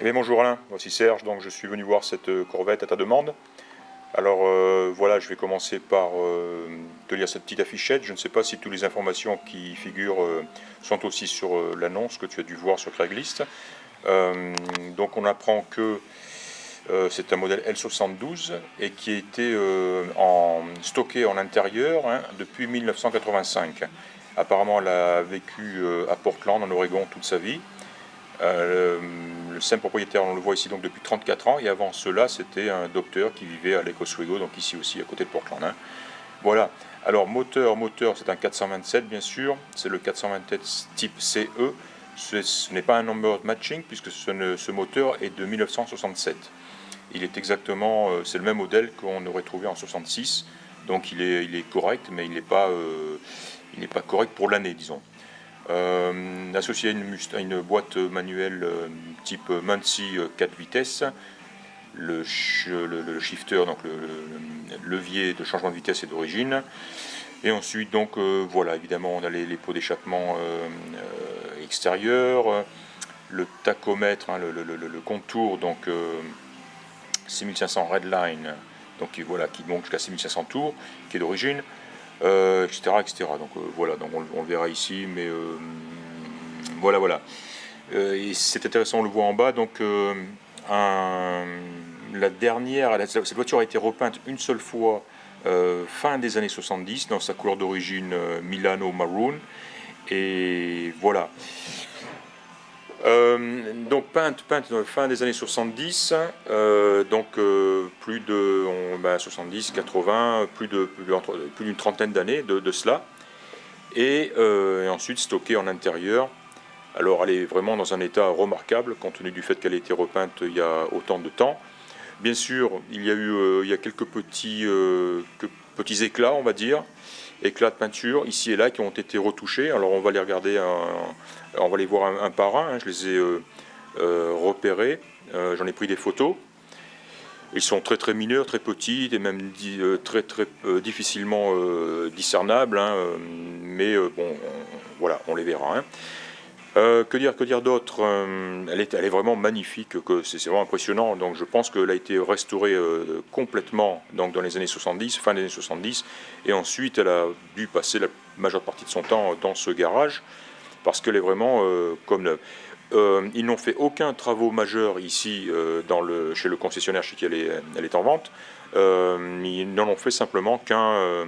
Eh bien, bonjour Alain, voici Serge, donc je suis venu voir cette Corvette à ta demande. Alors voilà, je vais commencer par te lire cette petite affichette. Je ne sais pas si toutes les informations qui figurent sont aussi sur l'annonce que tu as dû voir sur Craigslist. Donc on apprend que c'est un modèle L72 et qui a été stocké en intérieur depuis 1985. Apparemment, elle a vécu à Portland, en Oregon, toute sa vie. Le simple propriétaire, on le voit ici donc depuis 34 ans, et avant cela, c'était un docteur qui vivait à Lake Oswego, donc ici aussi à côté de Portland. Voilà. Alors moteur, c'est un 427 bien sûr, c'est le 427 type CE. Ce n'est pas un number matching puisque ce moteur est de 1967. Il est exactement, c'est le même modèle qu'on aurait trouvé en 66, donc il est correct, mais il n'est pas correct pour l'année, disons. Associé à une boîte manuelle type Muncie 4 vitesses, le shifter, donc le levier de changement de vitesse est d'origine. Et ensuite, donc voilà, évidemment, on a les pots d'échappement extérieurs, le tachomètre, le contour, donc 6500 Redline, donc voilà, qui monte jusqu'à 6500 tours, qui est d'origine. Etc., etc. Donc voilà, donc on le verra ici, mais voilà. Et c'est intéressant, on le voit en bas. Donc la dernière, cette voiture a été repeinte une seule fois fin des années 70 dans sa couleur d'origine Milano Maroon. Et voilà. Donc peinte fin des années 70, donc plus de 70, 80, plus d'une trentaine d'années de cela, et ensuite stockée en intérieur. Alors elle est vraiment dans un état remarquable compte tenu du fait qu'elle a été repeinte il y a autant de temps. Bien sûr, il y a quelques petits éclats, on va dire, éclats de peinture ici et là qui ont été retouchés. Alors on va les regarder, on va les voir un par un. Je les ai repérés, j'en ai pris des photos. Ils sont très très mineurs, très petits, et même très très difficilement discernables, mais bon, voilà, on les verra. Que dire d'autre, elle est vraiment magnifique, c'est vraiment impressionnant. Donc je pense qu'elle a été restaurée complètement donc dans les années 70, fin des années 70, et ensuite elle a dû passer la majeure partie de son temps dans ce garage, parce qu'elle est vraiment comme neuve. Ils n'ont fait aucun travaux majeurs ici chez le concessionnaire chez qui elle est en vente. Ils n'en ont fait simplement qu'un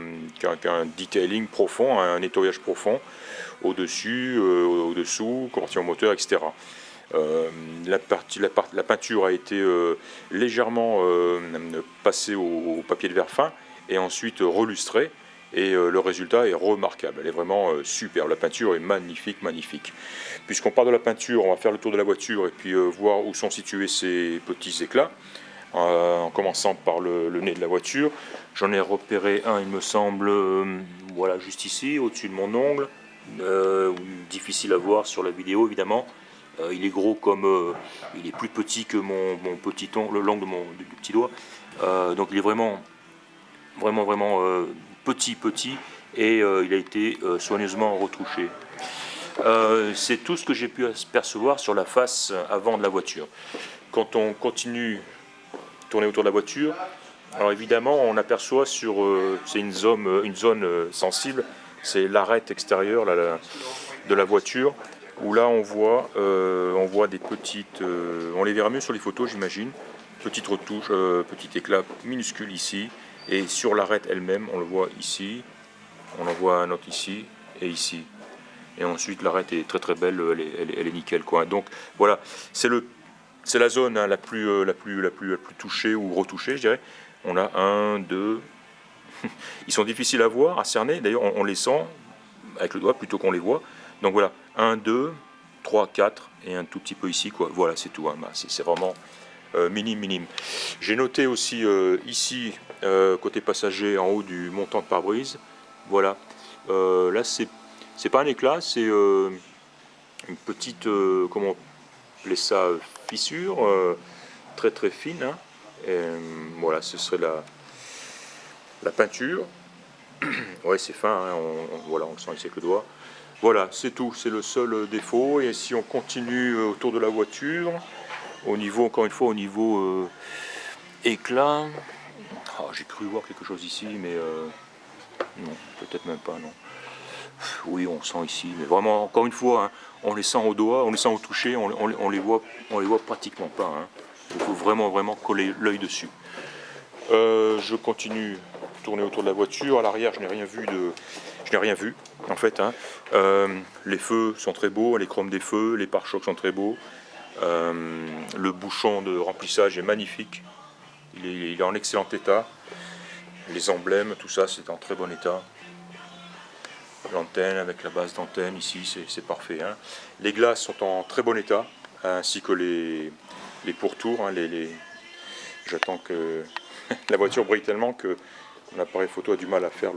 detailing profond, un nettoyage profond au-dessus, au-dessous, conversion moteur, etc. La peinture a été légèrement passée au papier de verre fin et ensuite relustrée. Et le résultat est remarquable, elle est vraiment superbe, la peinture est magnifique, magnifique. Puisqu'on part de la peinture, on va faire le tour de la voiture et puis voir où sont situés ces petits éclats, en commençant par le nez de la voiture. J'en ai repéré un, il me semble, voilà, juste ici, au-dessus de mon ongle, difficile à voir sur la vidéo évidemment. Il est gros comme, il est plus petit que mon petit ongle, l'ongle du petit doigt, donc il est vraiment petit, et il a été soigneusement retouché. C'est tout ce que j'ai pu percevoir sur la face avant de la voiture. Quand on continue à tourner autour de la voiture, alors évidemment on aperçoit c'est une zone sensible, c'est l'arête extérieure de la voiture, où là on voit des petites, on les verra mieux sur les photos j'imagine, petites retouches, petit éclat minuscule ici. Et sur l'arête elle-même, on le voit ici, on en voit un autre ici et ici. Et ensuite l'arête est très très belle, elle est nickel quoi. Donc voilà, c'est la zone la plus touchée ou retouchée, je dirais. On a un, deux, ils sont difficiles à voir, à cerner. D'ailleurs, on les sent avec le doigt plutôt qu'on les voit. Donc voilà, un, deux, trois, quatre et un tout petit peu ici quoi. Voilà, c'est tout. C'est vraiment minime. J'ai noté aussi ici, côté passager, en haut du montant de pare-brise. Voilà. Là, c'est pas un éclat, c'est une petite, comment on appelait ça, fissure, très très fine. Et, voilà, ce serait la peinture. Ouais, c'est fin, voilà, on le sent ici avec le doigt. Voilà, c'est tout, c'est le seul défaut. Et si on continue autour de la voiture, Encore une fois, au niveau éclat, j'ai cru voir quelque chose ici, mais non, peut-être même pas, non. Oui, on sent ici, mais vraiment, encore une fois, hein, on les sent au doigt, on les sent au toucher, on les voit pratiquement pas. Hein. Il faut vraiment coller l'œil dessus. Je continue de tourner autour de la voiture. À l'arrière, je n'ai rien vu en fait. Hein. Les feux sont très beaux, les chromes des feux, les pare-chocs sont très beaux. Le bouchon de remplissage est magnifique. Il est en excellent état. Les emblèmes, tout ça, c'est en très bon état. L'antenne avec la base d'antenne ici, c'est parfait. Hein. Les glaces sont en très bon état, ainsi que les pourtours. Hein, J'attends que la voiture brille tellement que mon appareil photo a du mal à faire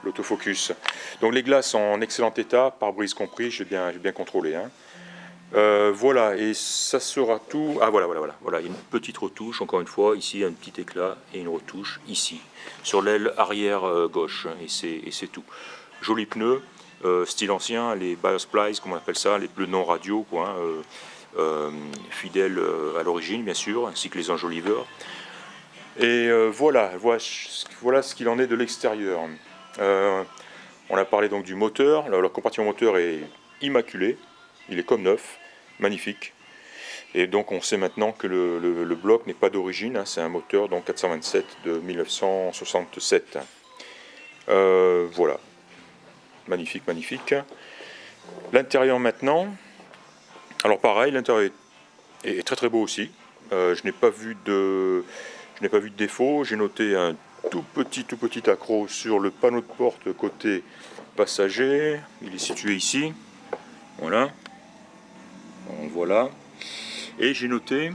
l'autofocus. Donc les glaces sont en excellent état, pare-brise compris, j'ai bien contrôlé. Hein. Voilà, et ça sera tout. Ah voilà, une petite retouche, encore une fois, ici un petit éclat et une retouche ici, sur l'aile arrière gauche, et c'est tout. Jolis pneus, style ancien, les Biosplice, comme on appelle ça, les pneus non radio, quoi, fidèles à l'origine, bien sûr, ainsi que les enjoliveurs. Et voilà ce qu'il en est de l'extérieur. On a parlé donc du moteur. Le compartiment moteur est immaculé, il est comme neuf, magnifique. Et donc on sait maintenant que le bloc n'est pas d'origine, hein, c'est un moteur donc 427 de 1967. Voilà, magnifique. L'intérieur maintenant, alors pareil, l'intérieur est très beau aussi. Je n'ai pas vu de défaut. J'ai noté un tout petit accroc sur le panneau de porte côté passager. Il est situé ici. Voilà. On le voit là. Et j'ai noté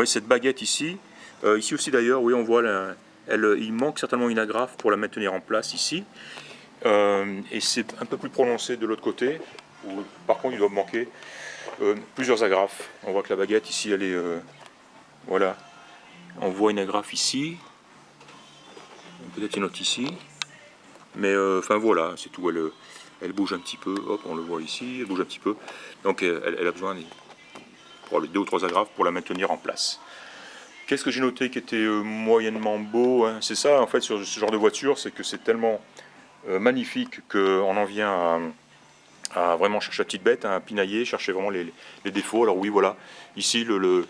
cette baguette ici. Ici aussi d'ailleurs, oui, on voit il manque certainement une agrafe pour la maintenir en place ici. Et c'est un peu plus prononcé de l'autre côté, où par contre il doit manquer plusieurs agrafes. On voit que la baguette ici, elle est... voilà. On voit une agrafe ici, peut-être une autre ici, mais enfin voilà, c'est tout. Elle bouge un petit peu, hop, on le voit ici, elle bouge un petit peu. Donc elle a besoin de 2 ou 3 agrafes pour la maintenir en place. Qu'est-ce que j'ai noté qui était moyennement beau, hein. C'est ça en fait sur ce genre de voiture, c'est que c'est tellement magnifique qu'on en vient à vraiment chercher la petite bête, à pinailler, chercher vraiment les défauts. Alors oui, voilà, ici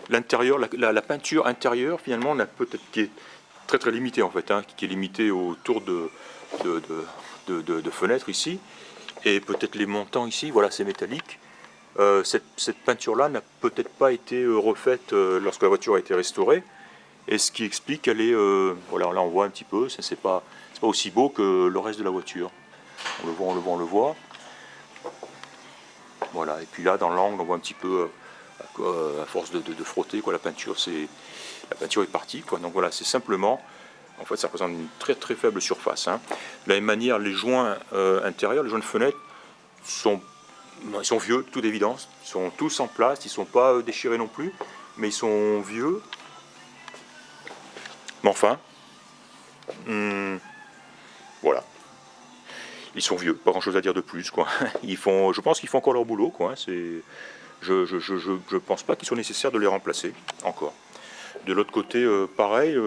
l'intérieur, la peinture intérieure finalement peut-être qui est très limitée en fait, hein, qui est limitée autour de fenêtres ici, et peut-être les montants ici, voilà, c'est métallique. Cette peinture-là n'a peut-être pas été refaite lorsque la voiture a été restaurée, et ce qui explique qu'elle est, voilà, là on voit un petit peu, c'est pas aussi beau que le reste de la voiture. On le voit. Voilà, et puis là dans l'angle on voit un petit peu à force de frotter quoi, la peinture est partie quoi. Donc voilà, c'est simplement, en fait ça représente une très faible surface. Hein. De la même manière, les joints intérieurs, les joints de fenêtre ils sont vieux, de toute évidence. Ils sont tous en place, ils ne sont pas déchirés non plus, mais ils sont vieux. Mais enfin, voilà. Ils sont vieux, pas grand chose à dire de plus, quoi. Je pense qu'ils font encore leur boulot, quoi. Je pense pas qu'il soit nécessaire de les remplacer, encore. De l'autre côté, pareil,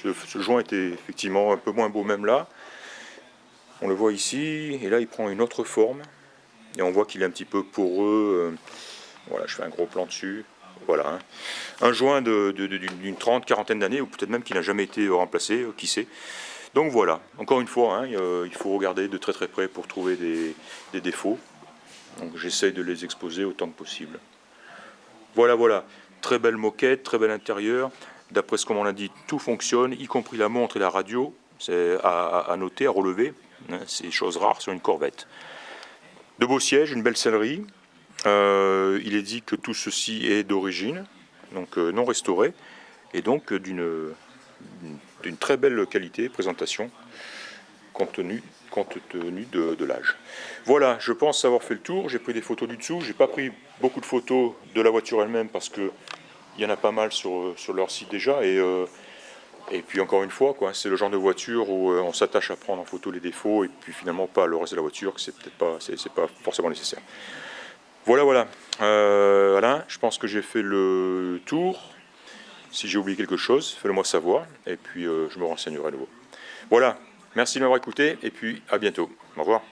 ce joint était effectivement un peu moins beau même là. On le voit ici, et là il prend une autre forme. Et on voit qu'il est un petit peu poreux. Voilà, je fais un gros plan dessus. Voilà. Hein. Un joint d'une quarantaine d'années, ou peut-être même qu'il n'a jamais été remplacé, qui sait. Donc voilà, encore une fois, hein, il faut regarder de très près pour trouver des défauts. Donc j'essaye de les exposer autant que possible. Voilà. Très belle moquette, très bel intérieur. D'après ce qu'on m'en a dit, tout fonctionne, y compris la montre et la radio. C'est à noter, à relever. Hein, c'est chose rare sur une Corvette. De beaux sièges, une belle sellerie. Il est dit que tout ceci est d'origine, donc non restauré, et donc d'une très belle qualité, présentation, compte tenu de l'âge. Voilà, je pense avoir fait le tour. J'ai pris des photos du dessous. J'ai pas pris beaucoup de photos de la voiture elle-même parce que il y en a pas mal sur leur site déjà. Et puis encore une fois, quoi, c'est le genre de voiture où on s'attache à prendre en photo les défauts et puis finalement pas le reste de la voiture, que c'est pas forcément nécessaire. Voilà, Alain, je pense que j'ai fait le tour. Si j'ai oublié quelque chose, faites-le moi savoir, et puis je me renseignerai à nouveau. Voilà, merci de m'avoir écouté, et puis à bientôt. Au revoir.